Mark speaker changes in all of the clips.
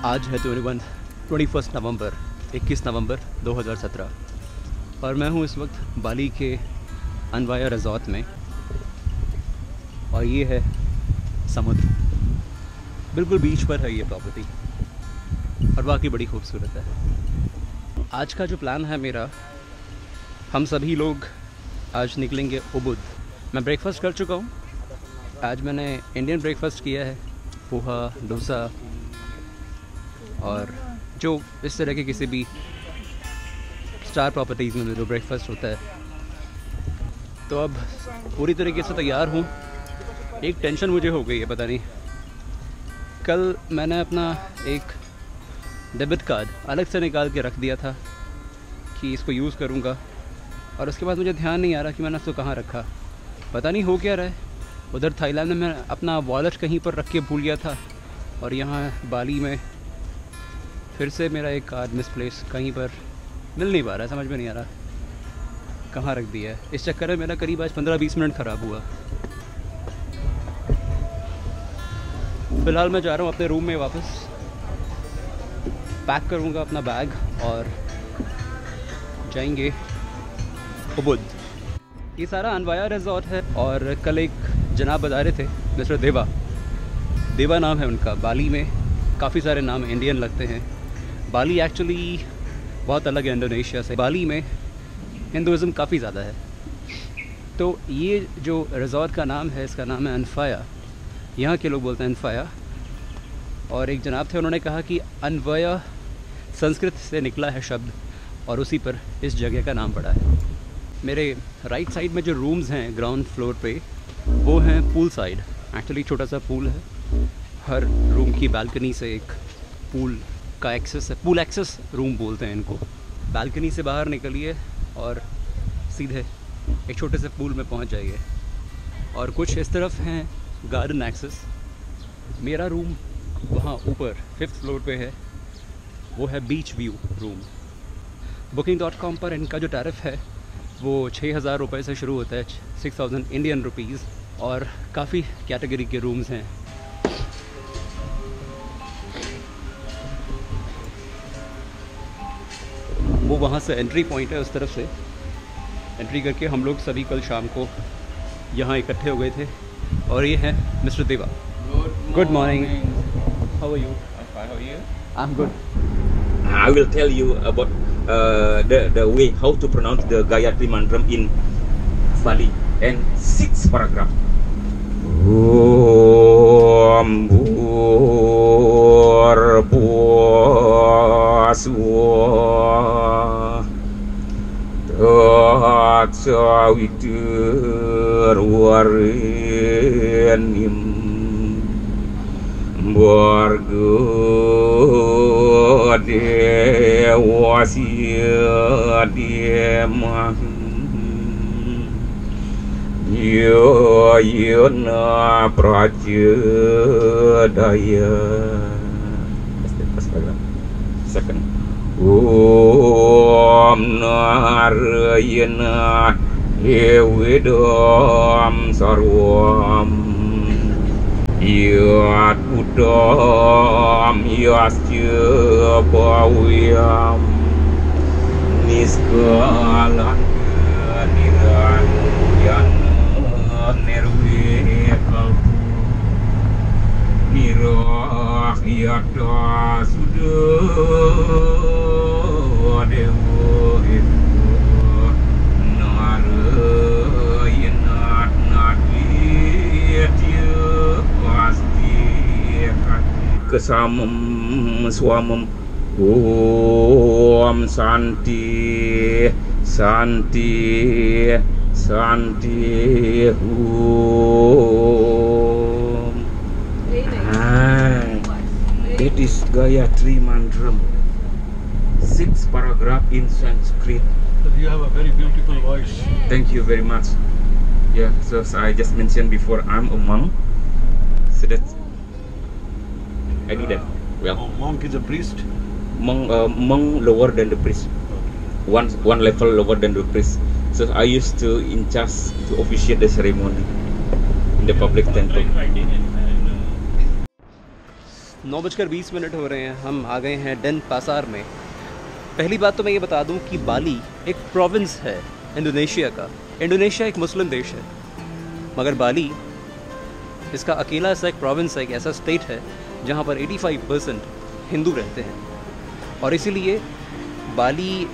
Speaker 1: आज है 21 नवंबर 2017 और मैं हूँ इस वक्त बाली के अनवाया रिजॉर्ट में और ये है समुद्र, बिल्कुल बीच पर है ये प्रॉपर्टी और बाकी बड़ी खूबसूरत है। आज का जो प्लान है मेरा, हम सभी लोग आज निकलेंगे उबुद। मैं ब्रेकफास्ट कर चुका हूँ। आज मैंने इंडियन ब्रेकफास्ट किया है, पोहा, डोसा और जो इस तरह के किसी भी स्टार प्रॉपर्टीज़ में जो ब्रेकफास्ट होता है। तो अब पूरी तरीके से तैयार हूँ। एक टेंशन मुझे हो गई है, पता नहीं, कल मैंने अपना एक डेबिट कार्ड अलग से निकाल के रख दिया था कि इसको यूज़ करूँगा और उसके बाद मुझे ध्यान नहीं आ रहा कि मैंने उसको कहाँ रखा। पता नहीं हो क्या रहा है। उधर थाईलैंड में मैं अपना वॉलेट कहीं पर रख के भूल गया था और यहाँ बाली में फिर से मेरा एक कार्ड मिसप्लेस कहीं पर मिल नहीं पा रहा है, समझ में नहीं आ रहा कहाँ रख दिया है। इस चक्कर में मेरा करीब आज 15-20 मिनट ख़राब हुआ। फ़िलहाल मैं जा रहा हूँ अपने रूम में वापस, पैक करूँगा अपना बैग और जाएंगे उबुद। ये सारा अनवाया रिजॉर्ट है और कल एक जनाब बता रहे थे, मिस्टर देवा नाम है उनका। बाली में काफ़ी सारे नाम इंडियन लगते हैं। बाली एक्चुअली बहुत अलग है इंडोनेशिया से। बाली में हिंदुज़म काफ़ी ज़्यादा है। तो ये जो रिजॉर्ट का नाम है, इसका नाम है अनफाया। यहाँ के लोग बोलते हैं अनफाया। और एक जनाब थे, उन्होंने कहा कि अनवया संस्कृत से निकला है शब्द और उसी पर इस जगह का नाम पड़ा है। मेरे राइट साइड में जो रूम्स हैं ग्राउंड फ्लोर पे, वो हैं पूल साइड। एक्चुअली छोटा सा पूल है, हर रूम की बालकनी से एक पूल का एक्सेस है। पूल एक्सेस रूम बोलते हैं इनको। बालकनी से बाहर निकलिए और सीधे एक छोटे से पूल में पहुंच जाइए। और कुछ इस तरफ हैं गार्डन एक्सेस। मेरा रूम वहाँ ऊपर 5th फ्लोर पे है, वो है बीच व्यू रूम। booking.com पर इनका जो टैरिफ है वो 6,000 रुपये से शुरू होता है, 6,000 इंडियन रुपीज़। और काफ़ी कैटेगरी के रूम्स हैं। वो वहाँ से एंट्री पॉइंट है, उस तरफ से एंट्री करके हम लोग सभी कल शाम को यहाँ इकट्ठे हो गए थे। और ये है mister Deva. Good morning. How are you? I am good.
Speaker 2: I will tell you about the way how to pronounce the Gayatri Mantram in Bali and 6 paragraph. Om Bhurvaswah Tatsaviturvarenyam Bhargo Dewasya Demah Yona Prajadaya. Second. Om Narayana Evidam Sarvam Yat Uttam Yasya Bhavyam Niskalan Niranyana Nirvikalpu Nirahyata Sudha Dewa Hidwa Narayana Naditya Pasti Kesamam Swamam Om Santi Santi Santi Om. It is Gayatri Mantram, 6 paragraph in Sanskrit.
Speaker 3: You have a very beautiful voice.
Speaker 2: Thank you very much. Yeah, so I just mentioned before, I'm a monk, so that's I do that. Well,
Speaker 3: Monk is a priest.
Speaker 2: Monk lower than the priest, one level lower than the priest. So I used to in charge to officiate the ceremony in the public temple.
Speaker 1: 9:20 हो रहे हैं, हम आ गए हैं डेनपासार में। पहली बात तो मैं ये बता दूं कि बाली एक प्रोविंस है इंडोनेशिया का। इंडोनेशिया एक मुस्लिम देश है, मगर बाली इसका अकेला ऐसा एक प्रोविंस है, एक ऐसा स्टेट है जहाँ पर 85% हिंदू रहते हैं। और इसीलिए बाली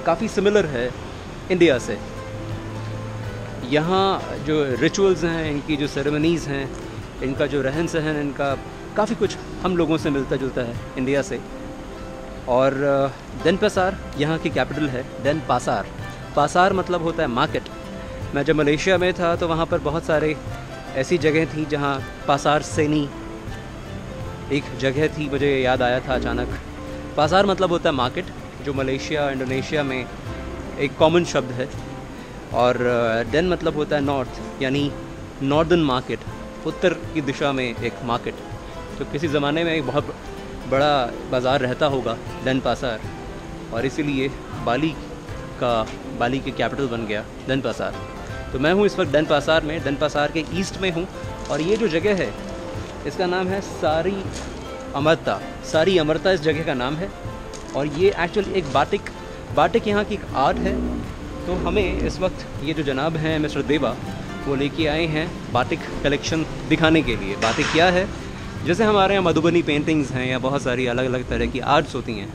Speaker 1: काफ़ी सिमिलर है इंडिया से। यहाँ जो रिचुअल्स हैं, इनकी जो सेरेमनीज़ हैं, इनका जो रहन सहन, इनका काफ़ी कुछ हम लोगों से मिलता जुलता है इंडिया से। और डेनपासार यहाँ की कैपिटल है, डेनपासार। पासार मतलब होता है मार्केट। मैं जब मलेशिया में था तो वहाँ पर बहुत सारे ऐसी जगह थी जहाँ पासार सेनी एक जगह थी, मुझे याद आया था अचानक। पासार मतलब होता है मार्केट, जो मलेशिया इंडोनेशिया में एक कॉमन शब्द है। और डेन मतलब होता है नॉर्थ, यानी नॉर्दर्न मार्केट, उत्तर की दिशा में एक मार्केट। तो किसी ज़माने में एक बहुत बड़ा बाज़ार रहता होगा डेनपासार, और इसीलिए बाली की कैपिटल बन गया डेनपासार। तो मैं हूँ इस वक्त डेनपासार में, डेनपासार के ईस्ट में हूँ। और ये जो जगह है इसका नाम है सारी अमरता। सारी अमरता इस जगह का नाम है। और ये एक्चुअली एक बाटिक यहाँ की एक आर्ट है। तो हमें इस वक्त ये जो जनाब हैं मिस्टर देवा, वो लेके आए हैं बाटिक कलेक्शन दिखाने के लिए। बाटिक क्या है? जैसे हमारे यहाँ मधुबनी पेंटिंग्स हैं या बहुत सारी अलग अलग तरह की आर्ट्स होती हैं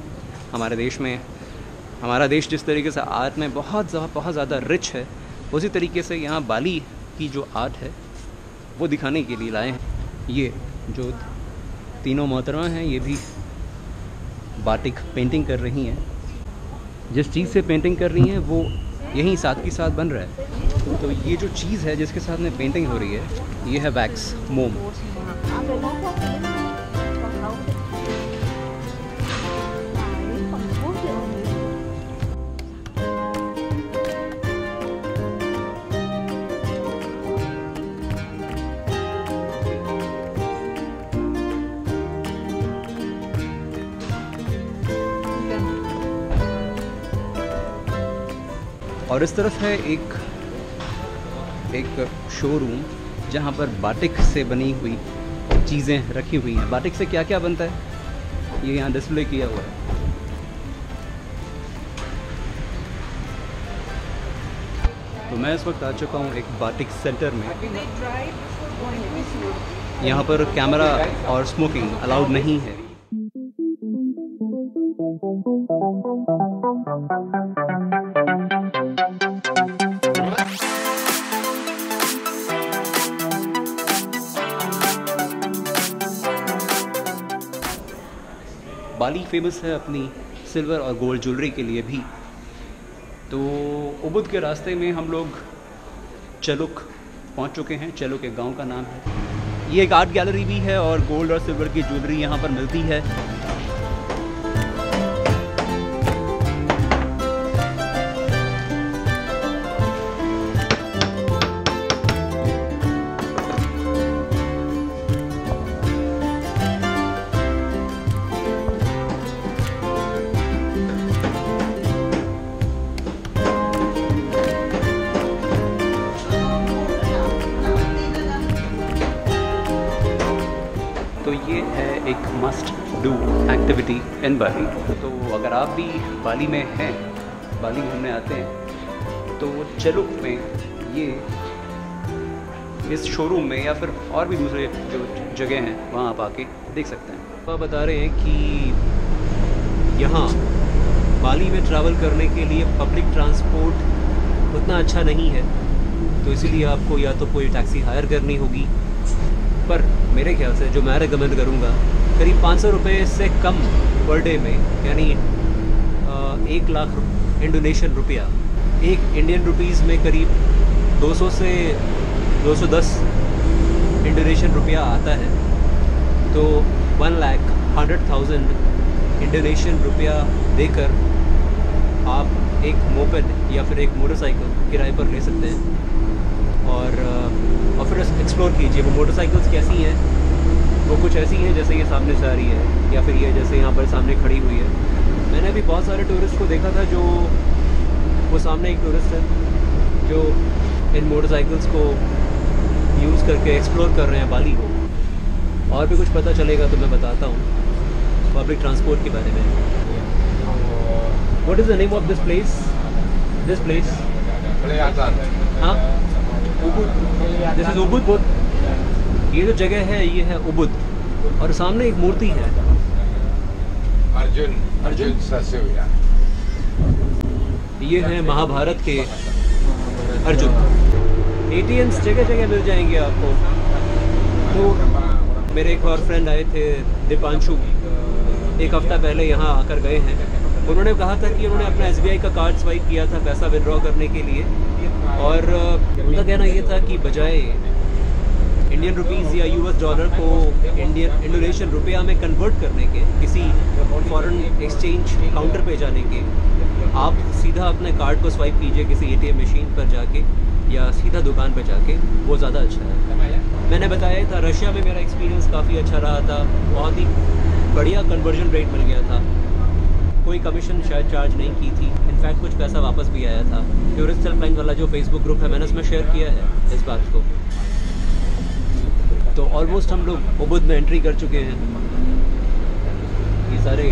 Speaker 1: हमारे देश में। हमारा देश जिस तरीके से आर्ट में बहुत ज़्यादा रिच है, उसी तरीके से यहाँ बाली की जो आर्ट है वो दिखाने के लिए लाए हैं। ये जो तीनों मोहतरमा हैं ये भी बाटिक पेंटिंग कर रही हैं। जिस चीज़ से पेंटिंग कर रही हैं वो यहीं साथ के साथ बन रहा है। तो ये जो चीज़ है जिसके साथ में पेंटिंग हो रही है ये है वैक्स, मोम। और इस तरफ है एक शोरूम जहाँ पर बाटिक से बनी हुई चीज़ें रखी हुई हैं। बाटिक से क्या क्या बनता है ये यहाँ डिस्प्ले किया हुआ है। तो मैं इस वक्त आ चुका हूँ एक बाटिक सेंटर में। यहाँ पर कैमरा और स्मोकिंग अलाउड नहीं है। बाली फेमस है अपनी सिल्वर और गोल्ड ज्वेलरी के लिए भी। तो उबुद के रास्ते में हम लोग चलुक पहुंच चुके हैं। चलुक एक गांव का नाम है। ये एक आर्ट गैलरी भी है और गोल्ड और सिल्वर की ज्वेलरी यहां पर मिलती है। तो ये है एक मस्ट डू एक्टिविटी इन बाली। तो अगर आप भी बाली में हैं, बाली घूमने आते हैं, तो चलुक में ये इस शोरूम में या फिर और भी दूसरे जो जगह हैं वहाँ आप आके देख सकते हैं। आप बता रहे हैं कि यहाँ बाली में ट्रैवल करने के लिए पब्लिक ट्रांसपोर्ट उतना अच्छा नहीं है, तो इसीलिए आपको या तो कोई टैक्सी हायर करनी होगी। पर मेरे ख्याल से जो मैं रेकमेंड करूँगा, करीब 500 रुपये से कम पर डे में, यानी 1 लाख इंडोनेशियन रुपया, एक इंडियन रुपीज़ में करीब 200 से 210 इंडोनेशियन रुपया आता है। तो 1,100,000 इंडोनेशियन रुपया देकर आप एक मोपेड या फिर एक मोटरसाइकिल किराए पर ले सकते हैं। और फिर एक्सप्लोर कीजिए वो मोटरसाइकिल्स कैसी हैं। वो कुछ ऐसी हैं जैसे ये सामने से आ रही है, या फिर ये जैसे यहाँ पर सामने खड़ी हुई है। मैंने भी बहुत सारे टूरिस्ट को देखा था, जो वो सामने एक टूरिस्ट है जो इन मोटरसाइकिल्स को यूज़ करके एक्सप्लोर कर रहे हैं बाली को। और भी कुछ पता चलेगा तो मैं बताता हूँ पब्लिक ट्रांसपोर्ट के बारे में। What is the name of this place? हाँ, दिस इज उबुद। ये जो जगह है ये है उबुद, और सामने एक मूर्ति है अर्जुन
Speaker 4: ससूया।
Speaker 1: ये है महाभारत के अर्जुन। ATMs जगह जगह मिल जाएंगे आपको। तो मेरे एक और फ्रेंड आए थे दीपांशु, एक हफ्ता पहले यहाँ आकर गए हैं। उन्होंने कहा था कि उन्होंने अपना SBI का कार्ड स्वाइप किया था पैसा विड्रॉ करने के लिए, और उनका कहना ये था कि बजाय इंडियन रुपीज़ या US डॉलर को इंडोनेशियन रुपया में कन्वर्ट करने के, किसी फॉरेन एक्सचेंज काउंटर पे जाने के, आप सीधा अपने कार्ड को स्वाइप कीजिए किसी ATM मशीन पर जाके या सीधा दुकान पे जाके, वो ज़्यादा अच्छा है। मैंने बताया था रशिया में मेरा एक्सपीरियंस काफ़ी अच्छा रहा था, बहुत ही बढ़िया कन्वर्जन रेट मिल गया था, कोई कमीशन शायद चार्ज नहीं की थी, इनफैक्ट कुछ पैसा वापस भी आया था। टूरिस्ट हेल्पलाइन वाला जो फेसबुक ग्रुप है मैंने उसमें शेयर किया है इस बात को। तो ऑलमोस्ट हम लोग उबुद में एंट्री कर चुके हैं। ये सारे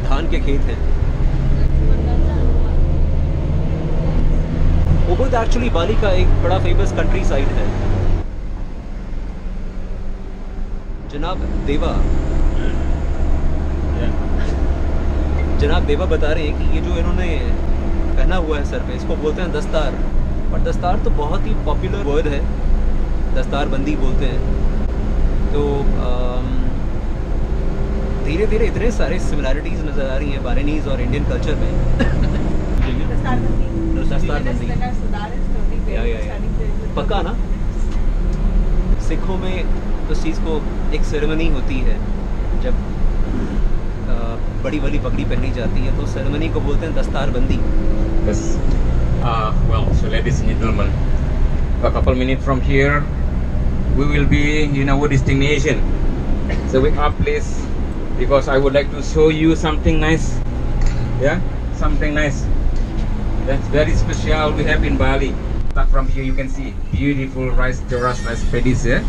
Speaker 1: धान के खेत हैं। उबुद एक्चुअली बाली का एक बड़ा फेमस कंट्री साइड है। जनाब देवा बता रहे हैं कि ये जो इन्होंने पहना हुआ है सर पे, इसको बोलते हैं दस्तार। और दस्तार तो बहुत ही पॉपुलर वर्ड है, दस्तार बंदी बोलते हैं। तो धीरे धीरे इतने सारे सिमिलैरिटीज़ नज़र आ रही हैं बालिनीज़ और इंडियन कल्चर में। दस्तार बंदी या पक्का ना। सिखों में उस चीज़ को एक सेरेमनी होती है, जब बड़ी वाली पगड़ी पहनी जाती है तो सेरेमनी को बोलते हैं दस्तार बंदी।
Speaker 2: Yes. Well, so ladies and gentlemen, a couple minutes from here, we will be in our destination. So wake up, please, because I would like to show you something nice. Yeah, something nice. That's very special we have in Bali. Start from here, you can see beautiful terrace rice paddies. Yeah.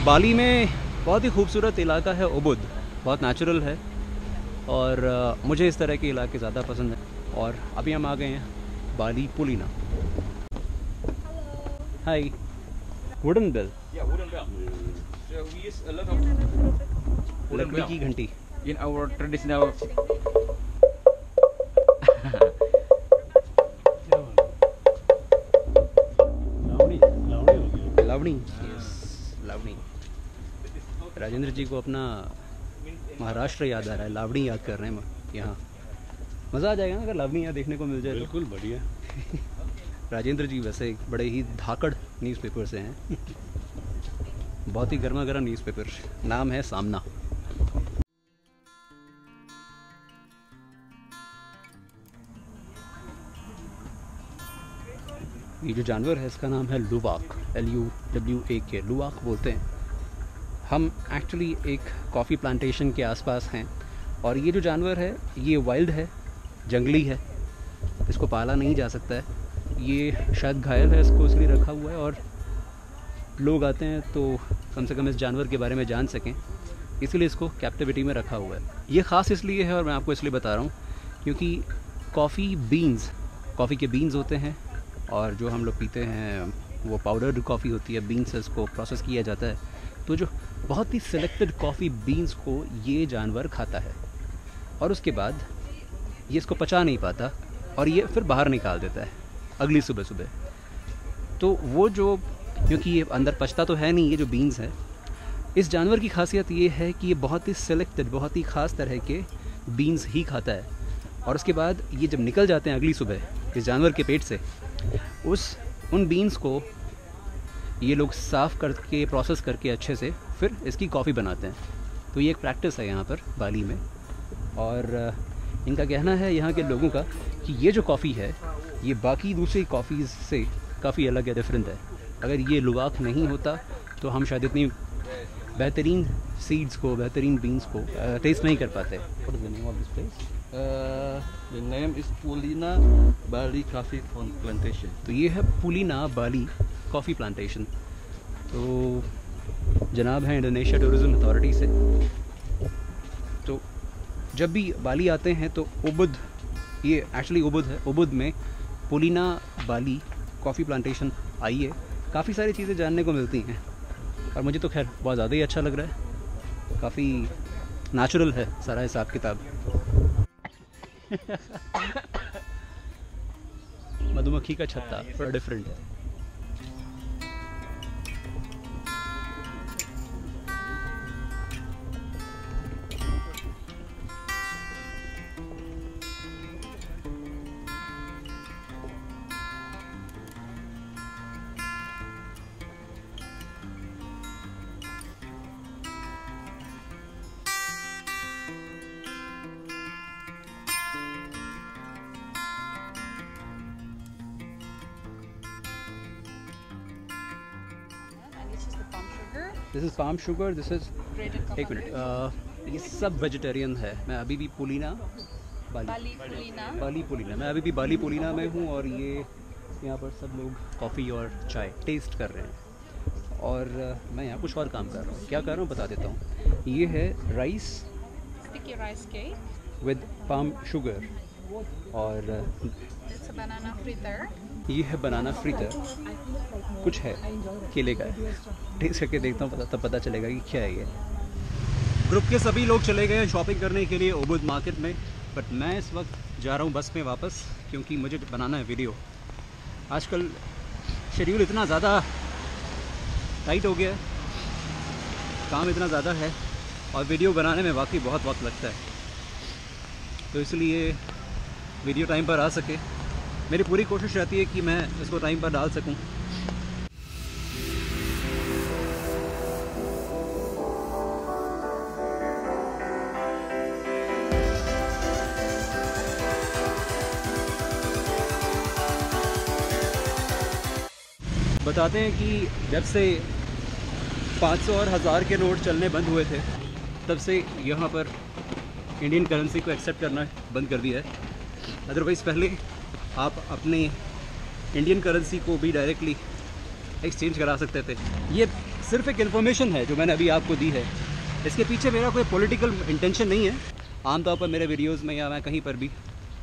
Speaker 1: बाली में बहुत ही खूबसूरत इलाका है Ubud, बहुत natural है, और मुझे इस तरह के इलाके ज़्यादा पसंद हैं। और अभी हम आ गए हैं बाली पुलिना। Hi. Wooden bell.
Speaker 2: Yeah, wooden bell. So we use a lot of wooden
Speaker 1: लकड़ी
Speaker 2: bell
Speaker 1: की घंटी।
Speaker 2: in our traditional.
Speaker 1: Lavani. Yes, Lavani. Rajendra ji को अपना महाराष्ट्र याद आ रहा है, लावणी याद कर रहे हैं यहाँ। मज़ा आ जाएगा ना अगर लावणी यहाँ देखने को मिल जाए।
Speaker 3: बिल्कुल बढ़िया।
Speaker 1: राजेंद्र जी वैसे बड़े ही धाकड़ न्यूज़पेपर से हैं। बहुत ही गर्मा गर्म न्यूज़पेपर, नाम है सामना। ये जो जानवर है इसका नाम है लुवाक, LUWAK, लुवाक बोलते हैं। हम एक्चुअली एक कॉफ़ी प्लांटेशन के आसपास हैं, और ये जो जानवर है ये वाइल्ड है, जंगली है, इसको पाला नहीं जा सकता है। ये शायद घायल है, इसको इसलिए रखा हुआ है, और लोग आते हैं तो कम से कम इस जानवर के बारे में जान सकें, इसलिए इसको कैप्टिविटी में रखा हुआ है। ये ख़ास इसलिए है, और मैं आपको इसलिए बता रहा हूँ क्योंकि कॉफ़ी के बीन्स होते हैं, और जो हम लोग पीते हैं वो पाउडर्ड कॉफ़ी होती है, बीन्स से इसको प्रोसेस किया जाता है। तो जो बहुत ही सिलेक्टेड कॉफ़ी बीन्स को ये जानवर खाता है, और उसके बाद ये इसको पचा नहीं पाता, और ये फिर बाहर निकाल देता है अगली सुबह। तो वो जो, क्योंकि ये अंदर पचता तो है नहीं, ये जो बीन्स है, इस जानवर की खासियत ये है कि ये बहुत ही सिलेक्टेड, बहुत ही ख़ास तरह के बीन्स ही खाता है। और उसके बाद ये जब निकल जाते हैं अगली सुबह इस जानवर के पेट से, उन बीन्स को ये लोग साफ़ करके, प्रोसेस करके अच्छे से फिर इसकी कॉफ़ी बनाते हैं। तो ये एक प्रैक्टिस है यहाँ पर बाली में, और इनका कहना है यहाँ के लोगों का कि ये जो कॉफ़ी है ये बाकी दूसरी कॉफ़ीज़ से काफ़ी अलग है, डिफरेंट है। अगर ये लुवाक नहीं होता तो हम शायद इतनी बेहतरीन सीड्स को, बेहतरीन बीन्स को टेस्ट नहीं कर पाते। What is the name of this place?
Speaker 3: The name is Pulina Bali Coffee Plantation.
Speaker 1: तो ये है पुलिना बाली कॉफ़ी प्लांटेशन। तो जनाब हैं इंडोनेशिया टूरिज़्म अथॉरिटी से। तो जब भी बाली आते हैं तो उबुद, ये एक्चुअली उबुद है, उबुद में पुलिना बाली कॉफ़ी प्लांटेशन आई है। काफ़ी सारी चीज़ें जानने को मिलती हैं और मुझे तो खैर बहुत ज़्यादा ही अच्छा लग रहा है। काफ़ी नेचुरल है सारा हिसाब किताब। मधुमक्खी का छत्ता थोड़ा डिफरेंट है। This is palm sugar, this is एक मिनट, ये सब वेजिटेरियन है। मैं अभी भी पुलिना बाली पुलिना मैं अभी भी बाली पुलिना में हूँ और ये यहाँ पर सब लोग कॉफ़ी और चाय टेस्ट कर रहे हैं और मैं यहाँ कुछ और काम कर रहा हूँ। क्या कर रहा हूँ बता देता हूँ। ये है rice,
Speaker 4: sticky rice cake
Speaker 1: with palm sugar और
Speaker 4: it's a banana fritter
Speaker 1: ये है बनाना फ्रीटर, कुछ है केले का, टेस्ट करके देखता हूँ तब पता चलेगा कि क्या है ये। ग्रुप के सभी लोग चले गए शॉपिंग करने के लिए उबुद मार्केट में, बट मैं इस वक्त जा रहा हूँ बस में वापस क्योंकि मुझे बनाना है वीडियो। आजकल शेड्यूल इतना ज़्यादा टाइट हो गया है, काम इतना ज़्यादा है और वीडियो बनाने में वाकई बहुत वक्त लगता है, तो इसलिए वीडियो टाइम पर आ सके मेरी पूरी कोशिश रहती है कि मैं इसको टाइम पर डाल सकूं। बताते हैं कि जब से 500 और 1000 के नोट चलने बंद हुए थे तब से यहाँ पर इंडियन करेंसी को एक्सेप्ट करना बंद कर दिया है। अदरवाइज़ पहले आप अपने इंडियन करेंसी को भी डायरेक्टली एक्सचेंज करा सकते थे। ये सिर्फ एक इन्फॉर्मेशन है जो मैंने अभी आपको दी है, इसके पीछे मेरा कोई पॉलिटिकल इंटेंशन नहीं है। आमतौर पर मेरे वीडियोस में या मैं कहीं पर भी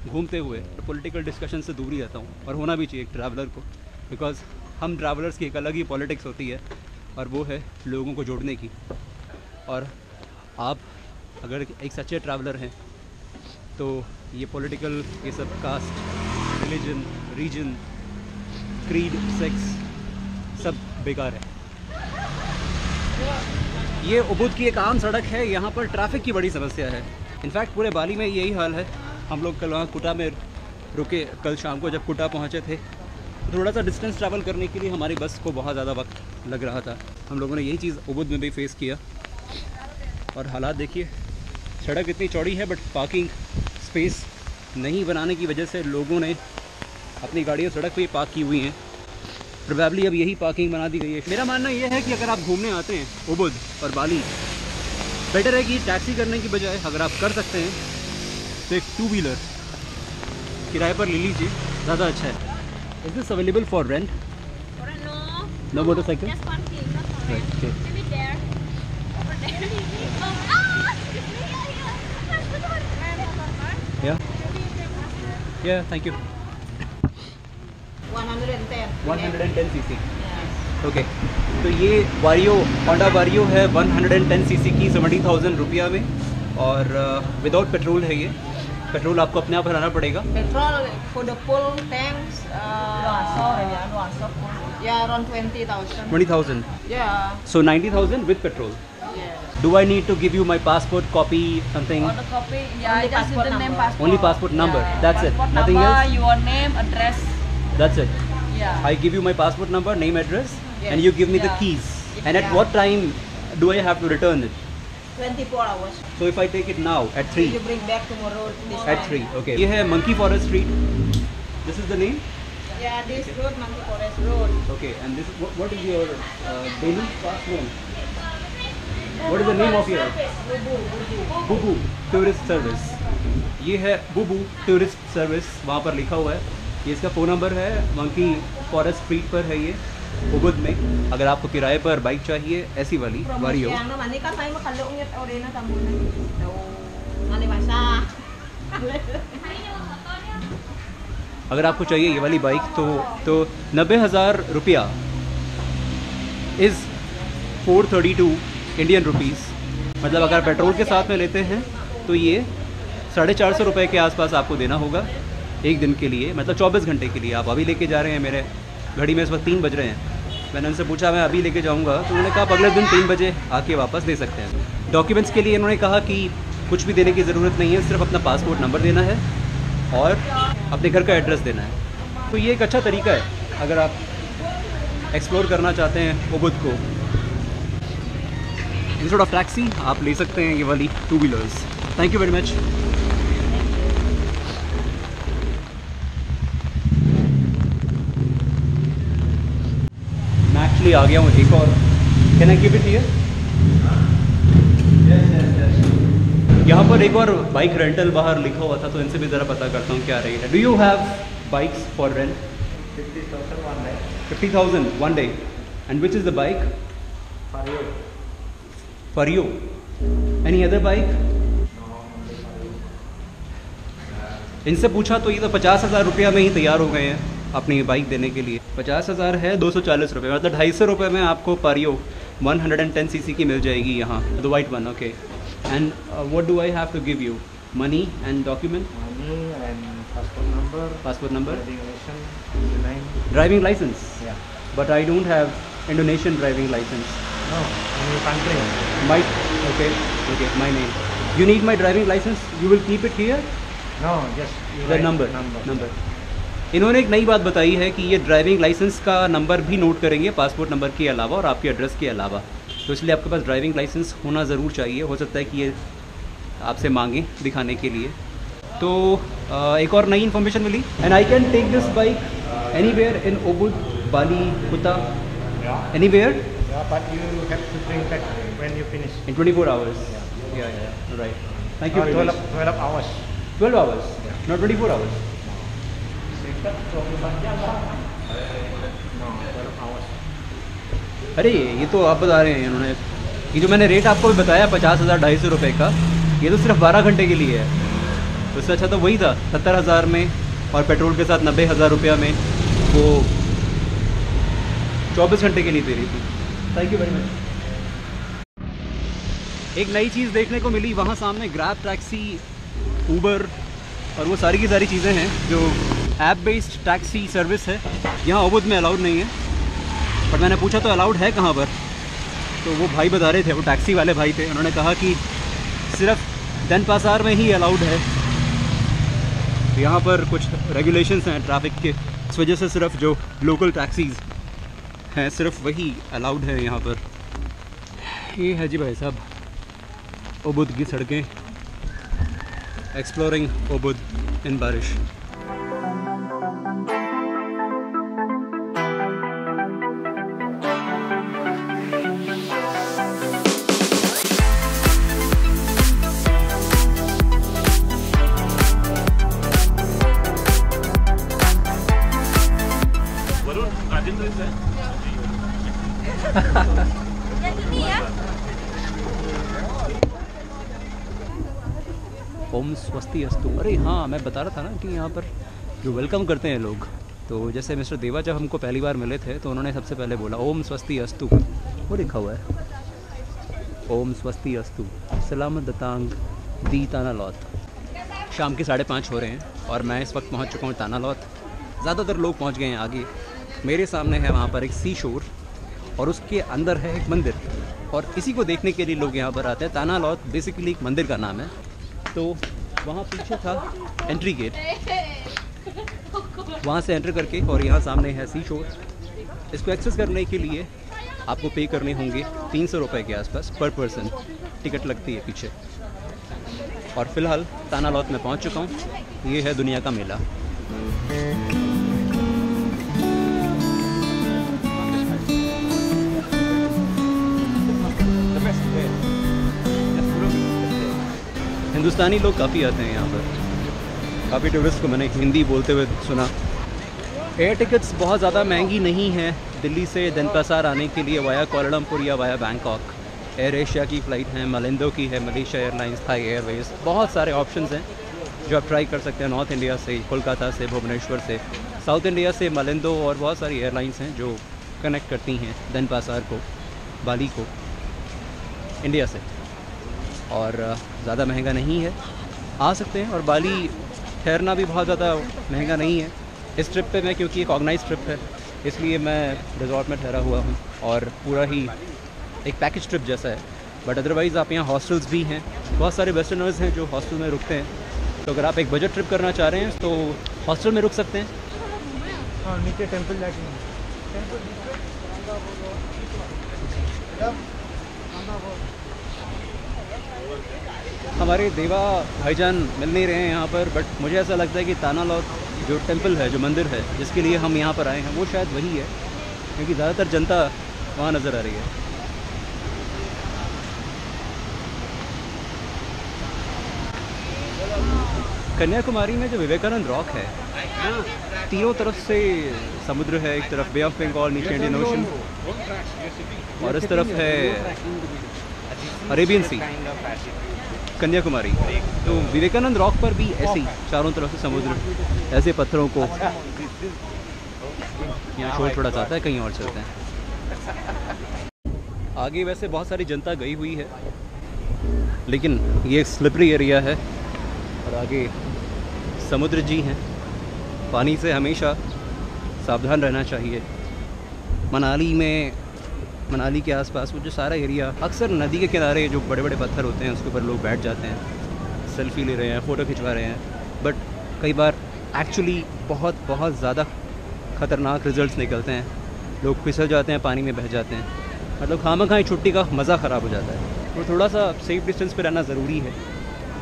Speaker 1: घूमते हुए पॉलिटिकल डिस्कशन से दूर ही रहता हूँ और होना भी चाहिए एक ट्रैवलर को, बिकॉज़ हम ट्रैवलर्स की एक अलग ही पॉलिटिक्स होती है और वो है लोगों को जोड़ने की। और आप अगर एक सच्चे ट्रैवलर हैं तो ये पॉलिटिकल, ये सब caste, religion, region, creed, sex सब बेकार है। ये उबुद की एक आम सड़क है, यहाँ पर ट्रैफिक की बड़ी समस्या है। इनफैक्ट पूरे बाली में यही हाल है। हम लोग कल वहाँ कुटा में रुके, कल शाम को जब कुटा पहुँचे थे थोड़ा सा डिस्टेंस ट्रैवल करने के लिए हमारी बस को बहुत ज़्यादा वक्त लग रहा था। हम लोगों ने यही चीज़ उबुद में भी फेस किया और हालात देखिए। सड़क इतनी चौड़ी है बट पार्किंग स्पेस नहीं बनाने की वजह से लोगों ने अपनी गाड़ियाँ सड़क पे ही पार्क की हुई हैं। प्रोबेबली अब यही पार्किंग बना दी गई है। मेरा मानना यह है कि अगर आप घूमने आते हैं उबुद और बाली, बेटर है कि टैक्सी करने की बजाय अगर आप कर सकते हैं तो एक 2 व्हीलर किराए पर ले लीजिए, ज़्यादा अच्छा है। Is this available for rent?
Speaker 4: No.
Speaker 1: No motorcycle?
Speaker 4: Just parking, not for rent.
Speaker 1: Right, okay.
Speaker 4: Maybe there. Over there.
Speaker 1: Yeah? Yeah, thank you.
Speaker 4: 110.
Speaker 1: 110 cc. Okay, तो ये वारियो, होंडा वारियो है 110 cc की 70,000 रुपया में और विदाउट पेट्रोल है ये। Petrol आपको अपने आप भराना पड़ेगा।
Speaker 5: Petrol for the full tanks, yeah, around 20,000.
Speaker 1: 20,000.
Speaker 5: Yeah,
Speaker 1: So 90,000 with petrol.
Speaker 5: yeah.
Speaker 1: Do I need to give you my passport copy, something?
Speaker 5: On the copy,
Speaker 6: Yeah,
Speaker 5: only
Speaker 6: just
Speaker 5: passport
Speaker 6: the name
Speaker 5: number.
Speaker 6: passport.
Speaker 1: Only passport number.
Speaker 6: Yeah.
Speaker 1: That's it.
Speaker 6: Passport
Speaker 1: Nothing
Speaker 6: number,
Speaker 1: else.
Speaker 6: your name, address.
Speaker 1: That's it.
Speaker 6: Yeah.
Speaker 1: I give you my passport number, name, address,
Speaker 5: Yes.
Speaker 1: and you give me the
Speaker 6: Yeah.
Speaker 1: keys. And at
Speaker 5: Yeah.
Speaker 1: what time do I have to return it?
Speaker 5: 24 hours.
Speaker 1: So if I take it now at
Speaker 5: So
Speaker 1: 3.
Speaker 5: you bring back tomorrow. This
Speaker 1: At
Speaker 5: time.
Speaker 1: 3. Okay. ये है Monkey Forest Street. This is the name.
Speaker 5: Yeah, this road, Monkey Forest Road.
Speaker 1: Okay. And this is what is your daily pass name? What is the name of your Bubu Tourist Service? ये है Bubu Tourist Service, वहाँ पर लिखा हुआ है। ये इसका phone number है, मंकी फॉरेस्ट स्ट्रीट पर है ये। उबुद में। अगर आपको किराए पर बाइक चाहिए ऐसी वाली Wario,
Speaker 5: Yang naman ni ka tayo makalungit ore na tamo na. So, malibasa.
Speaker 1: अगर आपको चाहिए ये वाली बाइक तो 90,000 रुपया इज़ 432 इंडियन रुपीज़। मतलब अगर पेट्रोल के साथ में लेते हैं तो ये 450 रुपये के आसपास आपको देना होगा एक दिन के लिए, मतलब 24 घंटे के लिए। आप अभी लेके जा रहे हैं, मेरे घड़ी में इस वक्त 3 बज रहे हैं। मैंने उनसे पूछा मैं अभी लेके जाऊंगा, तो उन्होंने कहा आप अगले दिन 3 बजे आके वापस दे सकते हैं। डॉक्यूमेंट्स के लिए इन्होंने कहा कि कुछ भी देने की ज़रूरत नहीं है, सिर्फ अपना पासपोर्ट नंबर देना है और अपने घर का एड्रेस देना है। तो ये एक अच्छा तरीका है अगर आप एक्सप्लोर करना चाहते हैं उबुद को। इंस्टेड ऑफ टैक्सी आप ले सकते हैं ये वाली 2 wheelers. Thank you very much. मैं एक्चुअली आ गया हूँ एक और, can I keep it here? यहाँ पर एक और बाइक रेंटल बाहर लिखा हुआ था, तो इनसे भी ज़रा पता करता हूँ क्या रेट है। Do you have bikes for rent?
Speaker 3: 50,000 one day.
Speaker 1: 50,000 one day. And which is the bike?
Speaker 3: For you.
Speaker 1: For you. Any other bike?
Speaker 3: No, only for you.
Speaker 1: इनसे पूछा तो ये तो 50,000 रुपया में ही तैयार हो गए हैं अपनी बाइक देने के लिए। 50,000 है 240 रुपये, मतलब 250 रुपये में आपको पारियो 110 सीसी की मिल जाएगी यहाँ, the white one. Okay, and what do I have to give you? Money and document?
Speaker 3: Money and passport number.
Speaker 1: Passport number?
Speaker 3: Driving license. Name.
Speaker 1: Driving licence?
Speaker 3: Yeah.
Speaker 1: But I don't have Indonesian driving licence.
Speaker 3: No, in your country.
Speaker 1: My okay, my name. You need my driving license? You will keep it here?
Speaker 3: No, just you
Speaker 1: The
Speaker 3: write
Speaker 1: number. इन्होंने एक नई बात बताई है कि ये driving licence का number भी नोट करेंगे पासपोर्ट नंबर के अलावा और आपके एड्रेस के अलावा। तो इसलिए आपके पास ड्राइविंग लाइसेंस होना ज़रूर चाहिए। हो सकता है कि ये आपसे मांगें दिखाने के लिए। तो एक और नई इन्फॉर्मेशन मिली। And I can take this bike anywhere in Ubud, Bali, Kuta,
Speaker 3: Yeah.
Speaker 1: Anywhere
Speaker 3: Yeah, but you have to bring back when you finish.
Speaker 1: In 24 hours? Yeah, right. Thank you very
Speaker 3: 12,
Speaker 1: much.
Speaker 3: 12 hours.
Speaker 1: 12 hours, not 24 hours.
Speaker 3: No, 12 hours.
Speaker 1: अरे ये तो आप बता रहे हैं इन्होंने, ये जो मैंने रेट आपको बताया 50,000 250 रुपये का, ये तो सिर्फ 12 घंटे के लिए है। तो इससे अच्छा तो वही था 70,000 में और पेट्रोल के साथ 90,000 रुपया में वो 24 घंटे के लिए दे रही थी। Thank you very much. एक नई चीज़ देखने को मिली वहाँ सामने, ग्रैब टैक्सी, ऊबर और वो सारी की सारी चीज़ें हैं जो ऐप बेस्ड टैक्सी सर्विस है। यहाँ उबुद में अलाउड नहीं है, पर मैंने पूछा तो अलाउड है कहाँ पर, तो वो भाई बता रहे थे, वो टैक्सी वाले भाई थे, उन्होंने कहा कि सिर्फ देनपासार में ही अलाउड है। यहाँ पर कुछ रेगुलेशंस हैं ट्रैफिक के, इस वजह से सिर्फ जो लोकल टैक्सीज़ हैं सिर्फ वही अलाउड है यहाँ पर। ये है जी भाई साहब उबुद की सड़कें, एक्सप्लोरिंग उबुद इन बारिश। ओम स्वस्ति अस्तु। अरे हाँ, मैं बता रहा था ना कि यहाँ पर जो वेलकम करते हैं लोग, तो जैसे मिस्टर देवा जब हमको पहली बार मिले थे तो उन्होंने सबसे पहले बोला ओम स्वस्ति अस्तु, वो लिखा हुआ है ओम स्वस्ति अस्तु, सलामत दतांग दी तानालौत। शाम के 5:30 हो रहे हैं और मैं इस वक्त पहुँच चुका हूँ तानालौत। ज़्यादातर लोग पहुँच गए हैं आगे। मेरे सामने है वहाँ पर एक सी शोर और उसके अंदर है एक मंदिर, और इसी को देखने के लिए लोग यहाँ पर आते हैं। तानालौत बेसिकली एक मंदिर का नाम है। तो वहाँ पीछे था एंट्री गेट, वहाँ से एंटर करके, और यहाँ सामने है सी शोर। इसको एक्सेस करने के लिए आपको पे करने होंगे 300 रुपये के आसपास पर पर्सन, टिकट लगती है पीछे। और फिलहाल तानालौत में पहुँच चुका हूँ। ये है दुनिया का मेला। हिंदुस्तानी लोग काफ़ी आते हैं यहाँ पर, काफ़ी टूरिस्ट को मैंने हिंदी बोलते हुए सुना। एयर टिकट्स बहुत ज़्यादा महंगी नहीं हैं दिल्ली से देनपासार आने के लिए वाया कोलमपुर या वाया बैंकॉक एयर एशिया की फ़्लाइट हैं, मलिंदो की है, मलेशिया एयरलाइंस, थाई एयरवेज, बहुत सारे ऑप्शंस हैं जो आप ट्राई कर सकते हैं। नॉर्थ इंडिया से, कोलकाता से, भुवनेश्वर से, साउथ इंडिया से मलिंदो और बहुत सारी एयरलाइंस हैं जो कनेक्ट करती हैं देनपासार को, बाली को इंडिया से। और ज़्यादा महंगा नहीं है, आ सकते हैं। और बाली ठहरना भी बहुत ज़्यादा महंगा नहीं है इस ट्रिप पे। मैं क्योंकि एक ऑर्गेनाइज ट्रिप है इसलिए मैं रिजॉर्ट में ठहरा हुआ हूँ और पूरा ही एक पैकेज ट्रिप जैसा है। बट अदरवाइज़ आप यहाँ हॉस्टल्स भी हैं, बहुत सारे वेस्टर्नर्स हैं जो हॉस्टल में रुकते हैं। तो अगर आप एक बजट ट्रिप करना चाह रहे हैं तो हॉस्टल में रुक सकते हैं।
Speaker 6: हाँ, नीचे टेंपल जाके
Speaker 1: हमारे देवा भाईजान मिल नहीं रहे हैं यहाँ पर, बट मुझे ऐसा लगता है कि तानालौत जो टेंपल है, जो मंदिर है जिसके लिए हम यहाँ पर आए हैं, वो शायद वही है, क्योंकि ज़्यादातर जनता वहाँ नज़र आ रही है। कन्याकुमारी में जो विवेकानंद रॉक है, तीनों तरफ से समुद्र है। एक तरफ बे ऑफ बंगाल, नीचे इंडियन ओशन, और इस तरफ है अरेबियन सी, कन्याकुमारी। तो विवेकानंद रॉक पर भी ऐसे ही चारों तरफ से समुद्र, ऐसे पत्थरों को यहाँ शोर थोड़ा सा आता है, कहीं और चलते हैं। आगे वैसे बहुत सारी जनता गई हुई है, लेकिन ये एक स्लिपरी एरिया है और आगे समुद्र जी हैं। पानी से हमेशा सावधान रहना चाहिए। मनाली के आसपास वो जो सारा एरिया, अक्सर नदी के किनारे जो बड़े बड़े पत्थर होते हैं उसके ऊपर लोग बैठ जाते हैं, सेल्फी ले रहे हैं, फ़ोटो खिंचवा रहे हैं। बट कई बार एक्चुअली बहुत ज़्यादा ख़तरनाक रिजल्ट्स निकलते हैं। लोग फिसल जाते हैं, पानी में बह जाते हैं। मतलब खामख़ा छुट्टी का मज़ा ख़राब हो जाता है। तो थोड़ा सा सेफ डिस्टेंस पे रहना ज़रूरी है,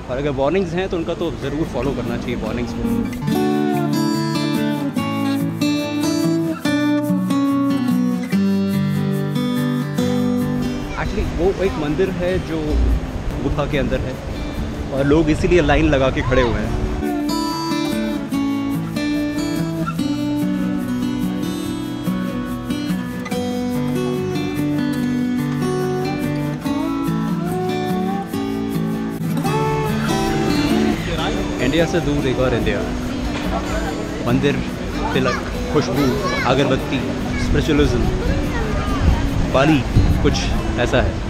Speaker 1: और अगर वार्निंग्स हैं तो उनका तो ज़रूर फॉलो करना चाहिए वार्निंग्स को। एक्चुअली वो एक मंदिर है जो गुफा के अंदर है और लोग इसीलिए लाइन लगा के खड़े हुए हैं। इंडिया से दूर एक और इंडिया, मंदिर, तिलक, खुशबू, अगरबत्ती, स्पिरिचुअलिज्म, बाली कुछ ऐसा है।